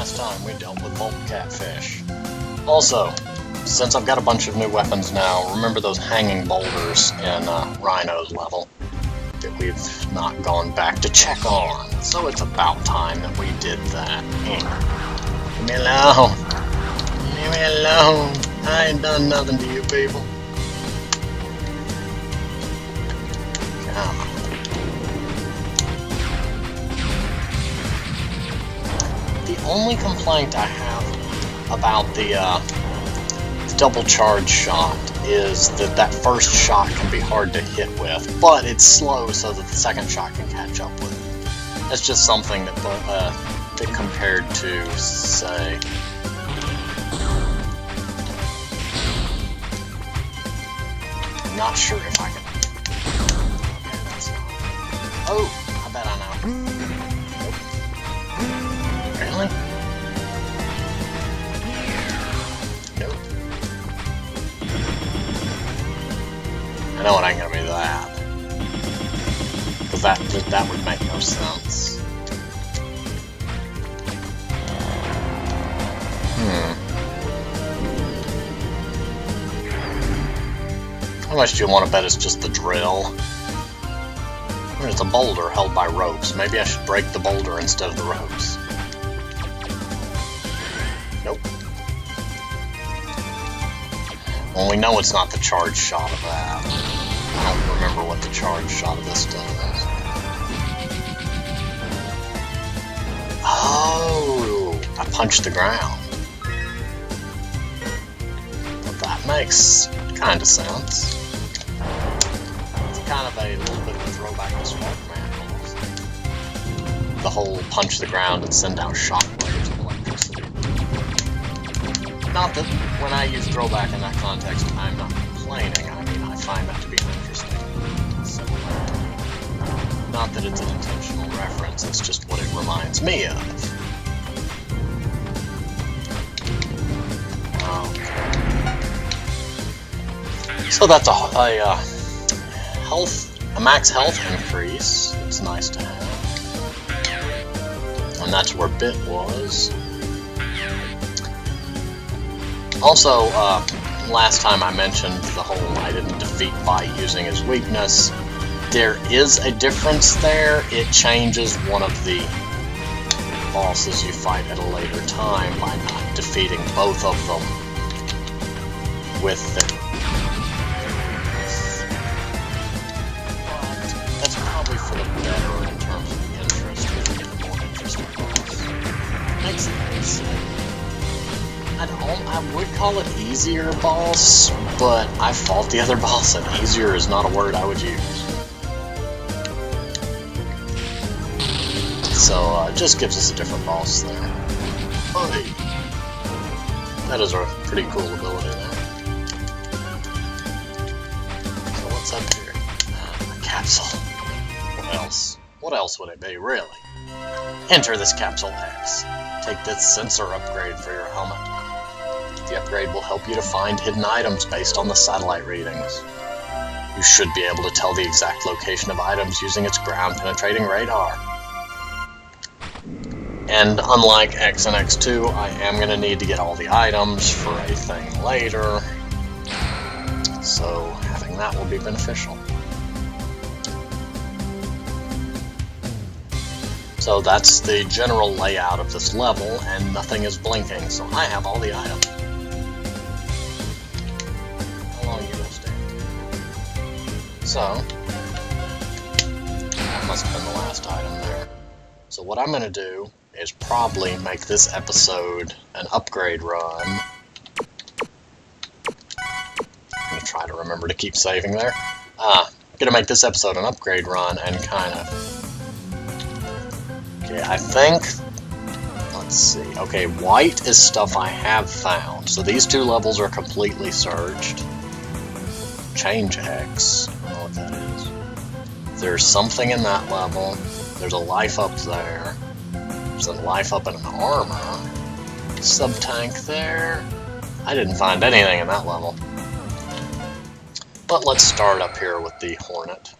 last time we dealt with Volt Catfish. Also, since I've got a bunch of new weapons now, remember those hanging boulders in Rhino's level that we've not gone back to check on. So it's about time that we did that. Leave me alone. Leave me alone. I ain't done nothing to you people. Come on. The only complaint I have about the double charge shot is that first shot can be hard to hit with, but it's slow so that the second shot can catch up with it. That's just something that compared to, say, I'm not sure if I can. Okay, that's not. Oh, I bet I know. Nope. Really? Nope. I know it ain't gonna be that. Because that would make no sense. How much do you want to bet it's just the drill? I mean, it's a boulder held by ropes. Maybe I should break the boulder instead of the ropes. Nope. Well, we know it's not the charge shot of that. I don't remember what the charge shot of this does. Oh, I punched the ground. Well, that makes kind of sense. It's kind of a little bit of a throwback to Sparkman almost. The whole punch the ground and send out shockwaves of electricity. Not that when I use throwback in that context, I'm not complaining. I mean, I find that to be an interesting similarity. Not that it's an intentional reference, it's just what it reminds me of. So that's a max health increase. It's nice to have. And that's where Bit was. Also, last time I mentioned the whole I didn't defeat by using his weakness. There is a difference there. It changes one of the bosses you fight at a later time by not defeating both of them with their... That's probably for the better in terms of interest, if you get a more interesting boss. Makes it easy. I would call it easier boss, but I fought the other boss, and easier is not a word I would use. So, it just gives us a different boss there. Hey. That is a pretty cool ability there. So what's up here? A capsule. What else? What else would it be, really? Enter this Capsule X. Take this sensor upgrade for your helmet. The upgrade will help you to find hidden items based on the satellite readings. You should be able to tell the exact location of items using its ground-penetrating radar. And unlike X and X2, I am going to need to get all the items for a thing later. So having that will be beneficial. So that's the general layout of this level, and nothing is blinking, so I have all the items. How long are you going to stay? So, that must have been the last item there. So what I'm going to do is probably make this episode an upgrade run. I'm going to try to remember to keep saving there. I'm going to make this episode an upgrade run and kind of... Okay, I think... Let's see. Okay, white is stuff I have found. So these two levels are completely searched. Change X. I don't know what that is. There's something in that level. There's a life up there. There's a life up in an armor. Sub-tank there. I didn't find anything in that level. But let's start up here with the Hornet.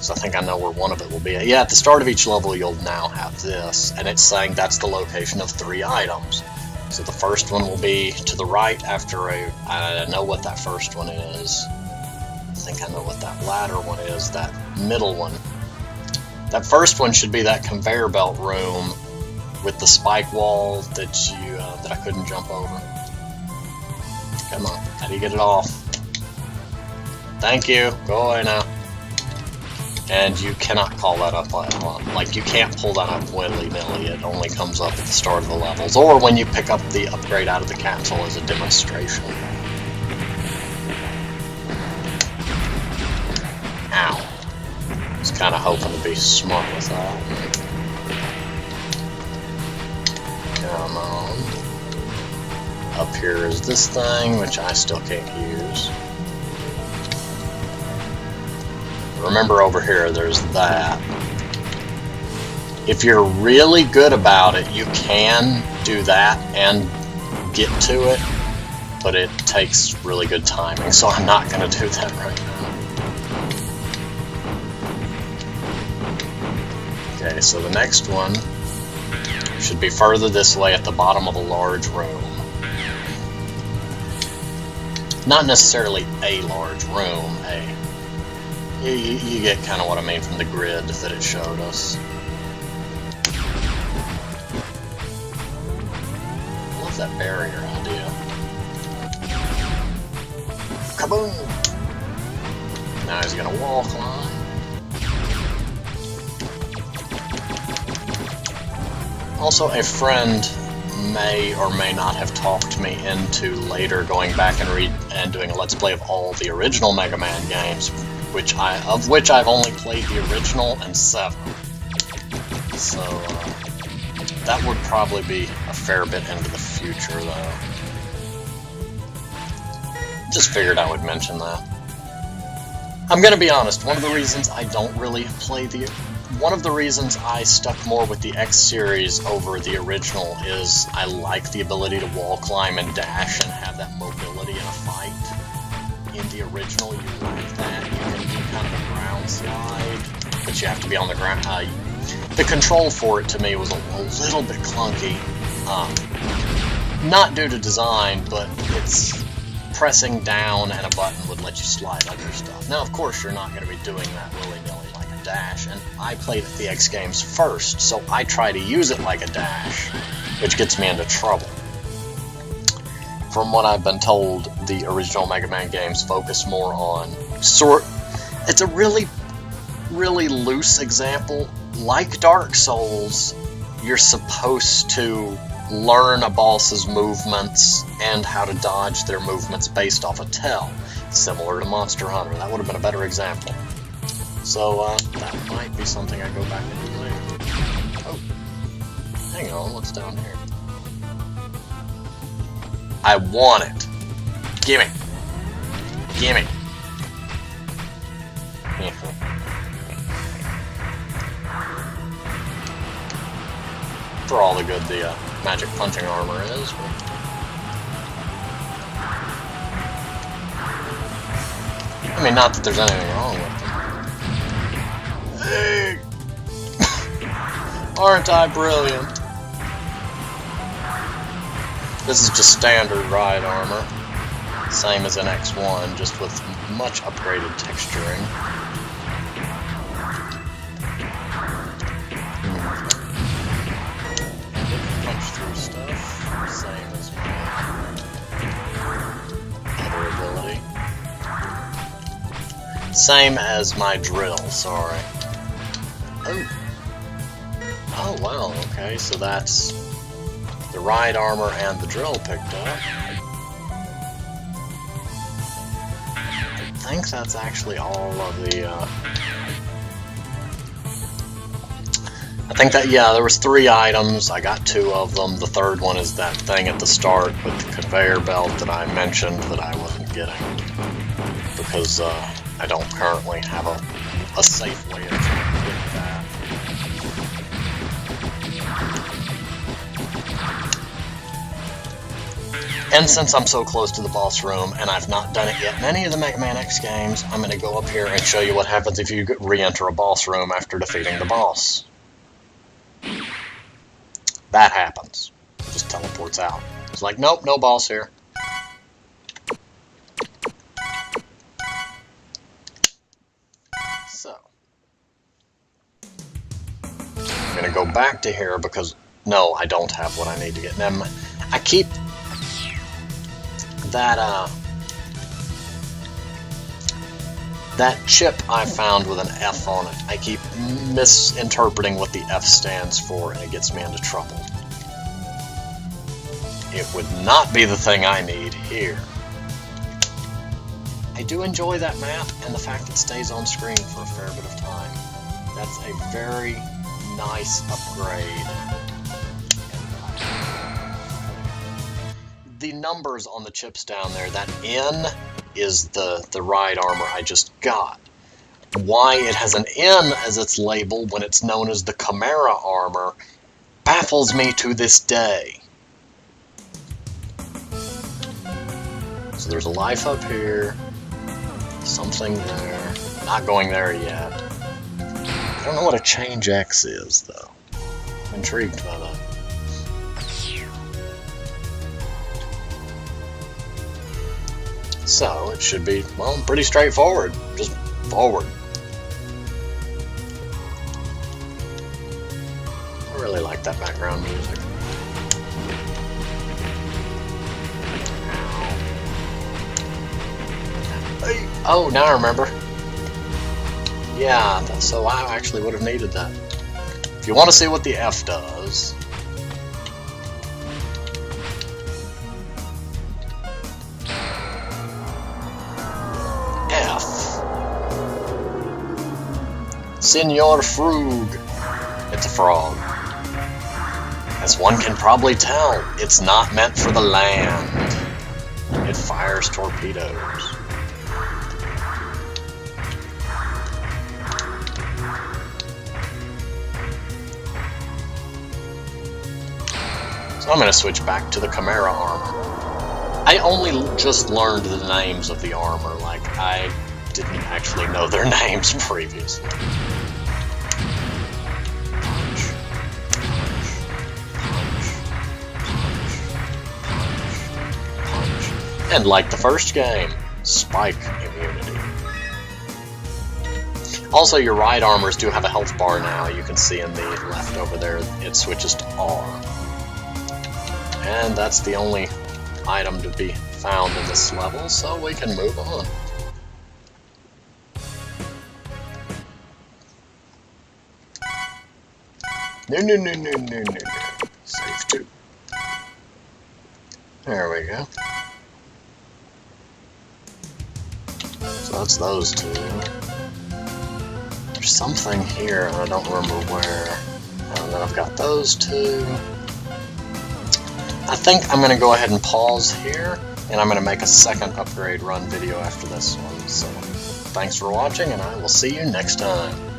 because I think I know where one of it will be. Yeah, at the start of each level you'll now have this, and it's saying that's the location of 3 items. So the first one will be to the right after I know what that first one is. I think I know what that latter one is, that middle one. That first one should be that conveyor belt room with the spike wall that that I couldn't jump over. Come on, how do you get it off? Thank you, go away now. And you cannot call that up, like you can't pull that up willy-nilly, it only comes up at the start of the levels, or when you pick up the upgrade out of the capsule as a demonstration. Ow. I was kind of hoping to be smart with that. Come on. Up here is this thing, which I still can't use. Remember over here, there's that. If you're really good about it, you can do that and get to it, but it takes really good timing, so I'm not going to do that right now. Okay, so the next one should be further this way at the bottom of a large room. Not necessarily a large room, You get kind of what I mean from the grid that it showed us. I love that barrier idea. Kaboom! Now he's gonna wall climb. Also, a friend may or may not have talked me into later going back and doing a Let's Play of all the original Mega Man games, of which I've only played the original and 7. So that would probably be a fair bit into the future, though. Just figured I would mention that. I'm gonna be honest, one of the reasons I don't really play one of the reasons I stuck more with the X series over the original is I like the ability to wall climb and dash and have that mobility in a fight. In the original, you like that. You can do kind of a ground slide, but you have to be on the ground. The control for it, to me, was a little bit clunky. Not due to design, but it's pressing down and a button would let you slide under stuff. Now, of course, you're not going to be doing that willy-nilly like a dash, and I played the X games first, so I try to use it like a dash, which gets me into trouble. From what I've been told, the original Mega Man games focus more on it's a really, really loose example. Like Dark Souls, you're supposed to learn a boss's movements and how to dodge their movements based off a tell. Similar to Monster Hunter. That would have been a better example. So, that might be something I go back and do later. Oh. Hang on, what's down here? I want it. Gimme. Gimme. For all the good the magic punching armor is. I mean, not that there's anything wrong with them. Hey! Aren't I brilliant? This is just standard ride armor, same as in X1, just with much upgraded texturing. Punch through stuff, same as my other ability. Same as my drill, sorry. Oh wow, okay, so that's the ride armor and the drill picked up. I think that's actually all of the, I think that, yeah, there was 3 items, I got 2 of them. The third one is that thing at the start with the conveyor belt that I mentioned that I wasn't getting. Because, I don't currently have a safe way of getting that. And since I'm so close to the boss room, and I've not done it yet in any of the Mega Man X games, I'm going to go up here and show you what happens if you re-enter a boss room after defeating the boss. That happens. It just teleports out. It's like, nope, no boss here. So, I'm going to go back to here because, no, I don't have what I need to get. Now, I keep that chip I found with an F on it. I keep misinterpreting what the F stands for, and it gets me into trouble. It would not be the thing I need here. I do enjoy that map, and the fact it stays on screen for a fair bit of time. That's a very nice upgrade. The numbers on the chips down there, that N is the ride armor I just got. Why it has an N as its label when it's known as the Chimera armor baffles me to this day. So there's a life up here, something there, not going there yet. I don't know what a change X is though. I'm intrigued by that. So, it should be, well, pretty straightforward. Just forward. I really like that background music. Oh, now I remember. Yeah, so I actually would have needed that. If you want to see what the F does... Senor Frug. It's a frog. As one can probably tell, it's not meant for the land. It fires torpedoes. So I'm going to switch back to the Chimera armor. I only just learned the names of the armor, like I didn't actually know their names previously. And like the first game, spike immunity. Also, your ride armors do have a health bar now. You can see in the left over there, it switches to R. And that's the only item to be found in this level, so we can move on. No. Save 2. There we go. So that's those two. There's something here, and I don't remember where. And then I've got those two. I think I'm going to go ahead and pause here, and I'm going to make a second upgrade run video after this one. So, thanks for watching, and I will see you next time.